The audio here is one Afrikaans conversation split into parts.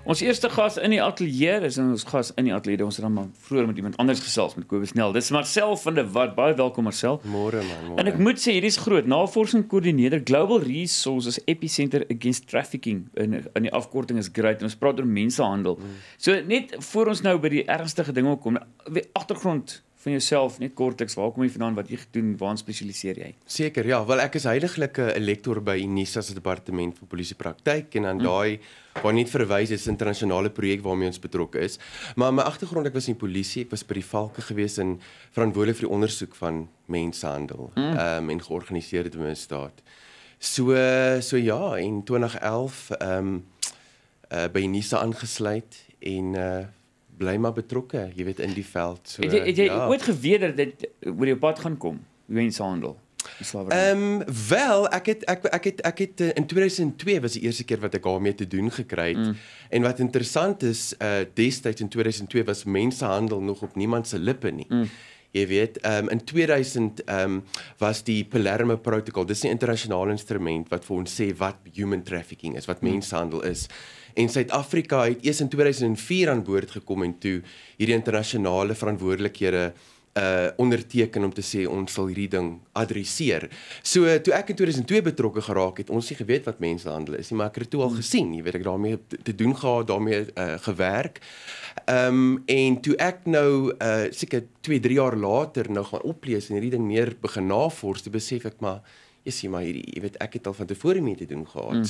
Ons eerste gas in die ateljee, is ons gas in die ateljee, ons het dan maar vroeër met iemand anders gesels, met Kobus Nel. Dis Marcel van der Walt, baie welkom Marcel. Môre man, môre. En ek moet sê, hierdie is groot, navorsingskoördineerder Global Resources Epicenter Against Trafficking, in die afkorting is great, en ons praat oor mensenhandel. So net voor ons nou by die ernstige dinge kom, agtergrond van jouself, net kortliks, waar kom jy vandaan, wat jy doen, waarin spesialiseer jy? Seker, ja, wel ek is heiliglik 'n lektor by UNISA se departement vir polisiepraktyk en dan daai waar net verwys is 'n internasionale projek waarmee ons betrokke is. Maar my agtergrond, ek was in die polisie, ek was by die Valke gewees en verantwoordelik vir die ondersoek van mensenhandel en georganiseerde misdaad. So ja, in 2011 by UNISA aangesluit en bly maar betrokke, jy weet, in die veld. So, het jy ooit geweet dat dit oor jou pad gaan kom, mensenhandel? Wel, ek het in 2002 was die eerste keer wat ek daarmee te doen gekry het. En wat interessant is, destyds in 2002 was mensenhandel nog op niemand se lippe nie. Jy weet, in 2000 was die Palermo Protocol, dis 'n internasionale instrument wat vir ons sê wat human trafficking is, wat mensenhandel is. En Suid-Afrika het eers in 2004 aan boord gekom en toe hierdie internasionale verantwoordelikhede onderteken om te sê ons sal hierdie ding adresseer. So toe ek in 2002 betrokke geraak het, ons nie geweet wat mensenhandel is nie, maar ek het dit toe al gesien, jy weet, ek daarmee te doen gehad, daarmee gewerk. En toe ek nou seker 2-3 jaar later nou gaan oplees en hierdie ding meer begin navors, toe besef ek maar, hierdie, jy weet, ek het al van tevore mee te doen gehad.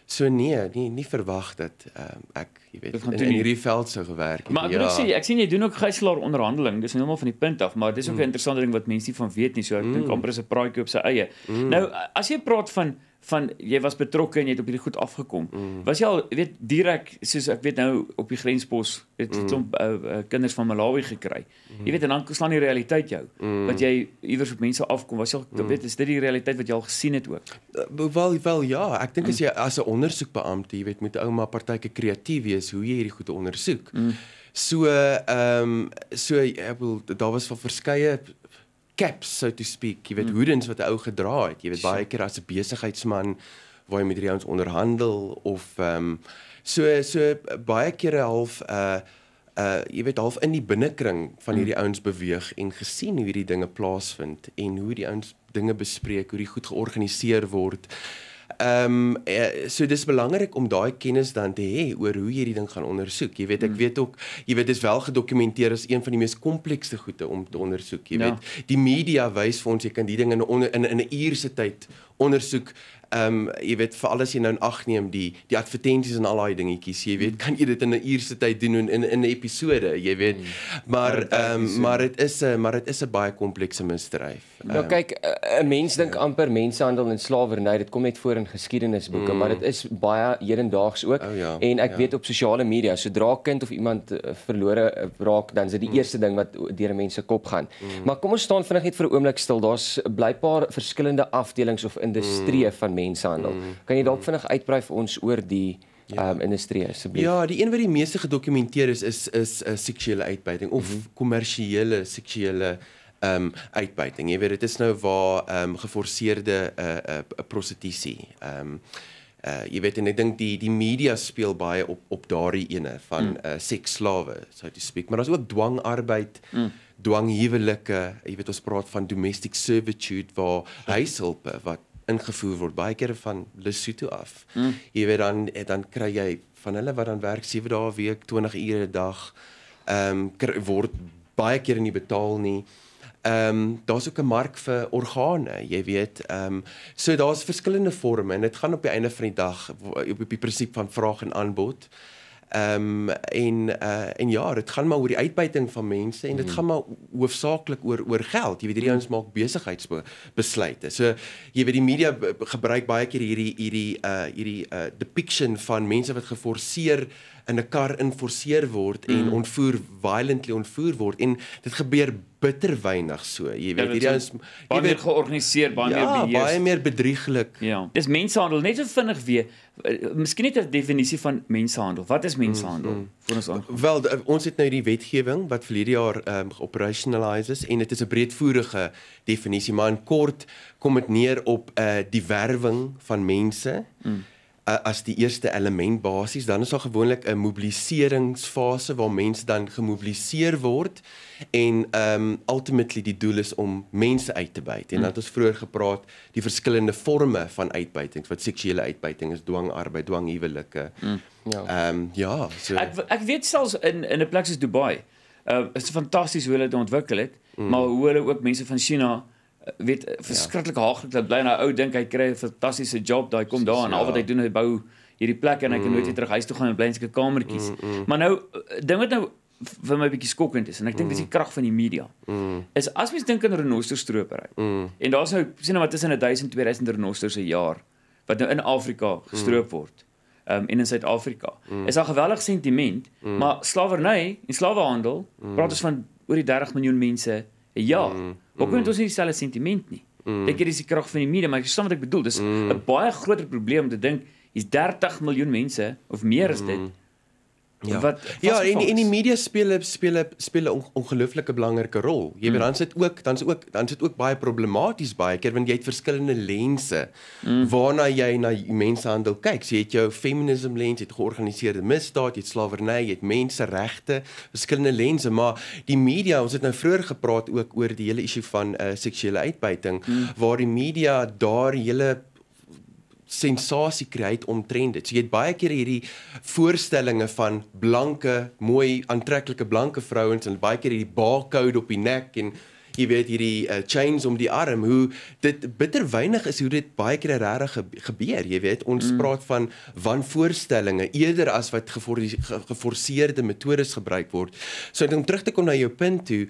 So nie verwag dat ek, jy weet, in hierdie veld sou gewerk het. Maar ek moet ek sien jy doen ook gijslaar onderhandeling, dis heeltemal van die punt af, maar dis ook 'n interessante ding wat mense nie van weet nie, so ek dink amper is 'n praatjie op sy eie. Nou, as jy praat van jy was betrokke en jy het op hierdie goed afgekom. Was jy al, weet, direk, soos ek weet nou op die grenspos, het kinders van Malawi gekry. Jy weet, en dan slaan die realiteit jou, wat jy iewers op mense afkom. Was jy al, weet, is dit die realiteit wat jy al gesien het ook? Wel ja, ek dink as jy as 'n ondersoekbeampte, jy weet, moet ou maar partyke kreatief wees hoe jy hierdie goed ondersoek. So daar was van verskeie caps, so to speak, jy weet, hoedens wat 'n ou gedra het, jy weet, baie keer as 'n besigheidsman, waar jy met hierdie ouens onderhandel, of, so baie kere half, jy weet, half in die binnekring van hierdie ouens beweeg, en gesien hoe hierdie dinge plaasvind, en hoe die ouens dinge bespreek, hoe die goed georganiseer word. So dis belangrik om daai kennis dan te hê oor hoe jy die ding gaan ondersoek. Jy weet, ek weet ook, jy weet, dis wel gedokumenteer as een van die mees komplekse goede om te ondersoek. Jy weet, die media wys vir ons jy kan die ding in 'n uur se tyd ondersoek. Jy weet, veral as jy nou in ag neem die advertensies en al daai dingetjies, jy weet, kan jy dit in 'n uur se tyd doen in 'n episode, jy weet. Maar dit is 'n baie komplekse misdryf. Nou kyk, 'n mens dink amper mensenhandel en slawerny, dit kom net voor in geskiedenisboeke, maar dit is baie hedendaags ook. En ek weet op sosiale media, sodra 'n kind of iemand verlore raak, dan is dit die eerste ding wat deur 'n mens se kop gaan. Maar kom ons staan vinnig net vir 'n oomblik stil. Daar's blykbaar verskillende afdelings of industrieë van mensenhandel. Kan jy dalk vinnig uitbrei vir ons oor die industrie asseblief? Ja, die een wat die meeste gedokumenteer is seksuele uitbuiting of kommersiële seksuele uitbuiting. Jy weet, dit is nou waar geforseerde prostitusie. Jy weet, en ek dink die media speel baie op daardie ene van seksslawe, so to speak. Maar daar's ook dwangarbeid, dwanghuwelike, jy weet, ons praat van domestic servitude, waar huishulpe wat ingevoer word, baie kere van Lesotho af. Jy weet, dan kry jy van hulle wat dan werk 7 dae 'n week, 20 ure 'n dag, word baie kere nie betaal nie. Daar's ook 'n mark vir organe, jy weet. So daar's verskillende forme, en dit gaan op die einde van die dag op die prinsip van vraag en aanbod. En ja, dit gaan maar oor die uitbuiting van mense, en dit gaan maar hoofsaaklik oor geld. Jy weet, hierdie ouens maak besigheidsbesluite. So jy weet, die media gebruik baie keer hierdie depiction van mense wat geforseer in 'n kar inforceer word en violently ontvoer word, en dit gebeur bitter weinig so. Jy weet, hierdie ouens baie meer georganiseer, baie meer beheers. Ja, baie meer bedrieglik. Ja. Dis mensenhandel, net so vinnig weer. Miskien net 'n definisie van mensenhandel. Wat is mensenhandel? Wel, ons het nou die wetgewing wat verlede jaar geoperationaliseer is, en dit is 'n breedvoerige definisie, maar in kort kom dit neer op die werwing van mense as die eerste element basies, dan is daar gewoonlik 'n mobiliseringsfase waar mense dan gemobiliseer word en ultimately die doel is om mense uit te byt. En dan het ons vroeër gepraat die verskillende forme van uitbuitings, wat seksuele uitbuiting is, dwangarbeid, dwanghuwelike. So ek weet selfs in 'n plek soos Dubai, is fantasties hoe hulle dit ontwikkel het, maar hoe hulle ook mense van China weet verskriklik haaglik dat bly nou ou dink hy kry 'n fantastiese job, daai kom daar en al wat hy doen, hy bou hierdie plek en hy kan nooit weer terug huis toe gaan en bly in 'n kamertjies. Maar nou ding wat nou vir my 'n bietjie skokkend is en ek dink dis die krag van die media. Is as mens dink aan renosterstropery. En daar's nou sien nou wat tussen 1000 2000 renosters 'n jaar wat nou in Afrika gestroop word. En in Suid-Afrika. Is daar geweldig sentiment, maar slawerny en slawehandel praat ons van oor die 30 miljoen mense 'n jaar. Hoekom het ons nie dieselfde sentiment nie? Dink jy dis die krag van die media, maar ek verstaan wat ek bedoel. Dis 'n baie groter probleem om te dink hier's 30 miljoen mense of meer as dit. En die media speel 'n ongelooflike belangrike rol. Jy weet dan sit ook baie problematies baie keer want jy het verskillende lense waarna jy na mensehandel kyk. So jy het jou feminism lens, jy het georganiseerde misdaad, jy het slawerny, jy het menseregte, verskillende lense, maar die media, ons het nou vroeër gepraat ook oor die hele issue van seksuele uitbuiting, waar die media daar hele sensasie kry omtrent dit. So jy het baie keer hierdie voorstellinge van blanke, mooi, aantreklike blanke vrouens en baie keer hierdie barcode op die nek en jy weet hierdie chains om die arm, hoe dit bitter weinig is hoe dit baie keer regtig gebeur, jy weet, ons praat van wanvoorstellinge eerder as wat geforseerde metodes gebruik word. So om terug te kom na jou punt toe,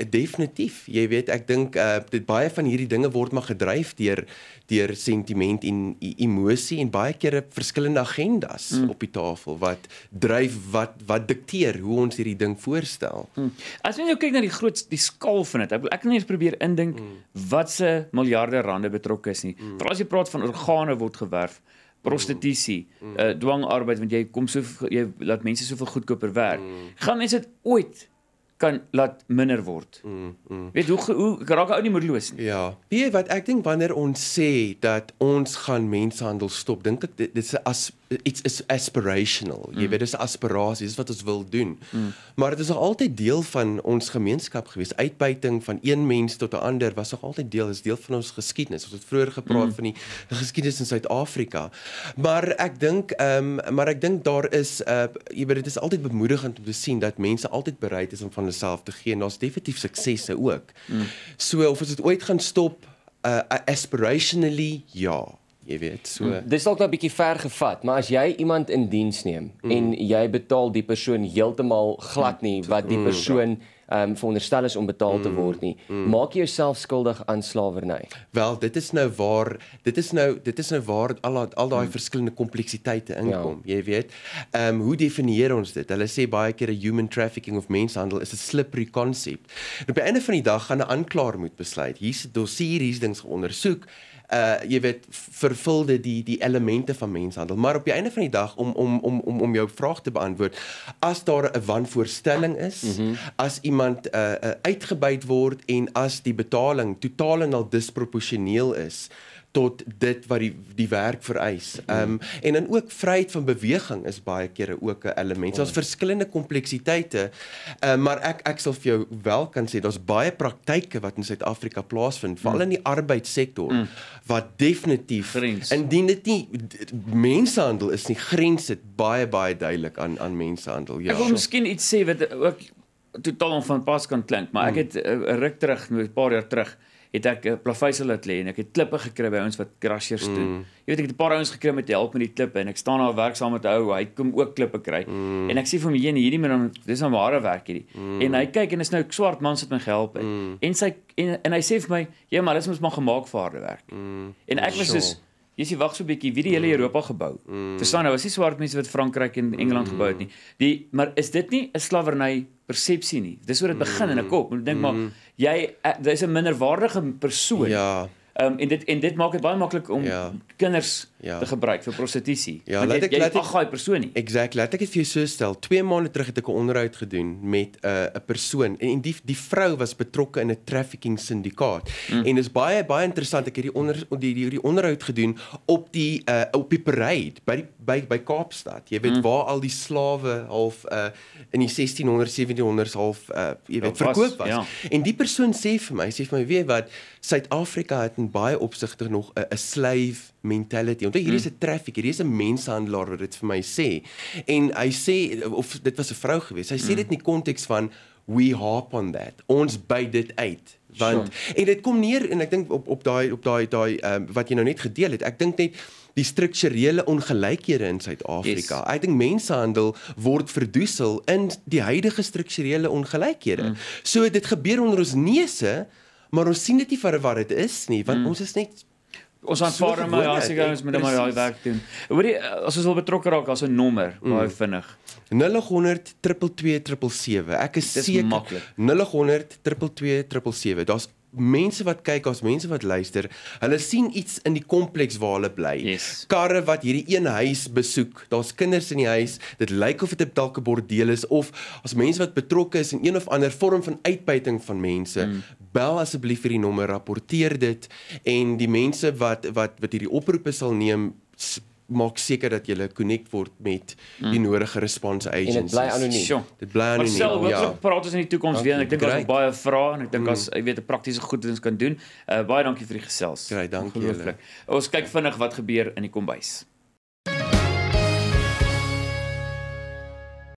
definitief, jy weet, ek dink dit baie van hierdie dinge word maar gedryf deur sentiment en emosie en baie keer verskillende agendas op die tafel wat dryf, wat dikteer hoe ons hierdie ding voorstel. As jy nou kyk na die skaal van dit, ek kan eers probeer indink wat se miljarde rande betrokke is nie. Veral as jy praat van organe word gewerf, prostitusie, dwangarbeid, want jy laat mense soveel goedkoper werk. Gaan mense dit ooit kan laat minder word. Weet hoe raak ou nie moedeloos nie. Ja. Weet wat ek dink wanneer ons sê dat ons gaan mensehandel stop, dink ek dit is aspirational. Jy weet, dis 'n aspirasie, dis wat ons wil doen. Maar dit is nog altyd deel van ons gemeenskap gewees. Uitbuiting van een mens tot 'n ander was nog altyd is deel van ons geskiedenis. Ons het vroeër gepraat van die geskiedenis in Suid-Afrika. Maar ek dink daar is jy weet dit is altyd bemoedigend om te sien dat mense altyd bereid is om van hulself te gee en daar's definitief suksesse ook. So of ons dit ooit gaan stop aspirationally, ja. Jy weet, so. Dis dalk nou 'n bietjie ver gevat, maar as jy iemand in diens neem en jy betaal die persoon heeltemal glad nie wat die persoon veronderstel is om betaal te word nie, maak jy jouself skuldig aan slawerny. Wel, dit is nou waar al daai verskillende kompleksiteite inkom, jy weet. Hoe definieer ons dit? Hulle sê baie keer 'n human trafficking of mensehandel is 'n slippery concept. En op die einde van die dag gaan 'n aanklaer moet besluit. Hier's 'n dossier, hier's dings geondersoek. Jy weet, vervul dit die elemente van mensehandel. Maar op die einde van die dag, om jou vraag te beantwoord, as daar 'n wanvoorstelling is, as iemand uitgebuit word en as die betaling totaal en al disproporsioneel is tot dit wat die werk vereis. En dan ook vryheid van beweging is baie kere ook 'n element. So daar's verskillende kompleksiteite, maar ek sal vir jou wel kan sê daar's baie praktyke wat in Suid-Afrika plaasvind, veral in die arbeidssektor, wat definitief indien dit nie mensehandel is nie, grens dit baie duidelik aan mensehandel. Ja. Ek wil miskien iets sê wat ook totaal van pas kan klink, maar ek het 'n ruk terug, 'n paar jaar terug, het ek plaveisel laat lê en ek het klippe gekry by ons wat crashers doen. Jy weet, ek het 'n paar ouens gekry met help met die klippe en ek staan daar werk saam met 'n ou, hy kom ook klippe kry. En ek sê vir hom, hierdie man, dis nou ware werk hierdie. En hy kyk en is nou 'n swart man wat my gehelp het. En hy sê vir my, "Ja, maar dis mos maar gemaak vir harde werk." En ek was soos, jy sê wag so 'n bietjie, wie die hele Europa gebou. Verstaan nou, was nie swart mense wat Frankryk en Engeland gebou het nie. Maar is dit nie 'n slawerny persepsie nie? Dis hoe dit begin in 'n kop. Ek dink maar dis 'n minderwaardige persoon. Ja. En dit maak dit baie maklik om kinders te gebruik vir prostitusie. Ja, want laat ek daai persoon nie. Exactly. Laat ek dit vir jou so stel. 2 maande terug het ek 'n onderhoud gedoen met 'n persoon en die vrou was betrokke in 'n trafficking syndikaat. En dis baie interessant. Ek het die onderhoud gedoen op die parade by Kaapstad. Jy weet waar al die slawe half in die 1600s, 1700s half jy weet verkoop was. Ja. En die persoon sê vir my, weet jy wat, Suid-Afrika het in baie opsigte nog 'n slave mentality. Onthou hierdie is 'n trafficker, hierdie is 'n menshandelaar wat dit vir my sê. En hy sê of dit was 'n vrou geweest. Hy sê dit in die konteks van we harp on that. Ons by dit uit. Want en dit kom neer en ek dink op daai wat jy nou net gedeel het. Ek dink net die strukturele ongelykhede in Suid-Afrika. Ek dink mensenhandel word verdoesel in die huidige strukturele ongelykhede. So dit gebeur onder ons neuse, maar ons sien dit nie vir wat dit is nie, want ons is net ons aanvaar hom maar as ons met hom daai werk doen. Hoorie, as ons wil betrokke raak as 'n nommer, baie vinnig. 0800 222 777. Ek is seker 0800 222 777. Daar's mense wat kyk, daar's mense wat luister. Hulle sien iets in die kompleks waar hulle bly. Karre wat hierdie een huis besoek. Daar's kinders in die huis. Dit lyk of dit dalk 'n bordeel is of as mense wat betrokke is in een of ander vorm van uitbuiting van mense. Bel asseblief vir die nommer, rapporteer dit en die mense wat hierdie oproepe sal neem, maak seker dat jy connect word met die nodige response agencies. En dit bly anoniem. Dit bly anoniem. Maar self, wat praat ons in die toekoms weer en ek dink ons het baie vrae en ek dink as jy weet 'n praktiese goed wat ons kan doen. Baie dankie vir die gesels. Dankie julle. Ons kyk vinnig wat gebeur in die kombuis.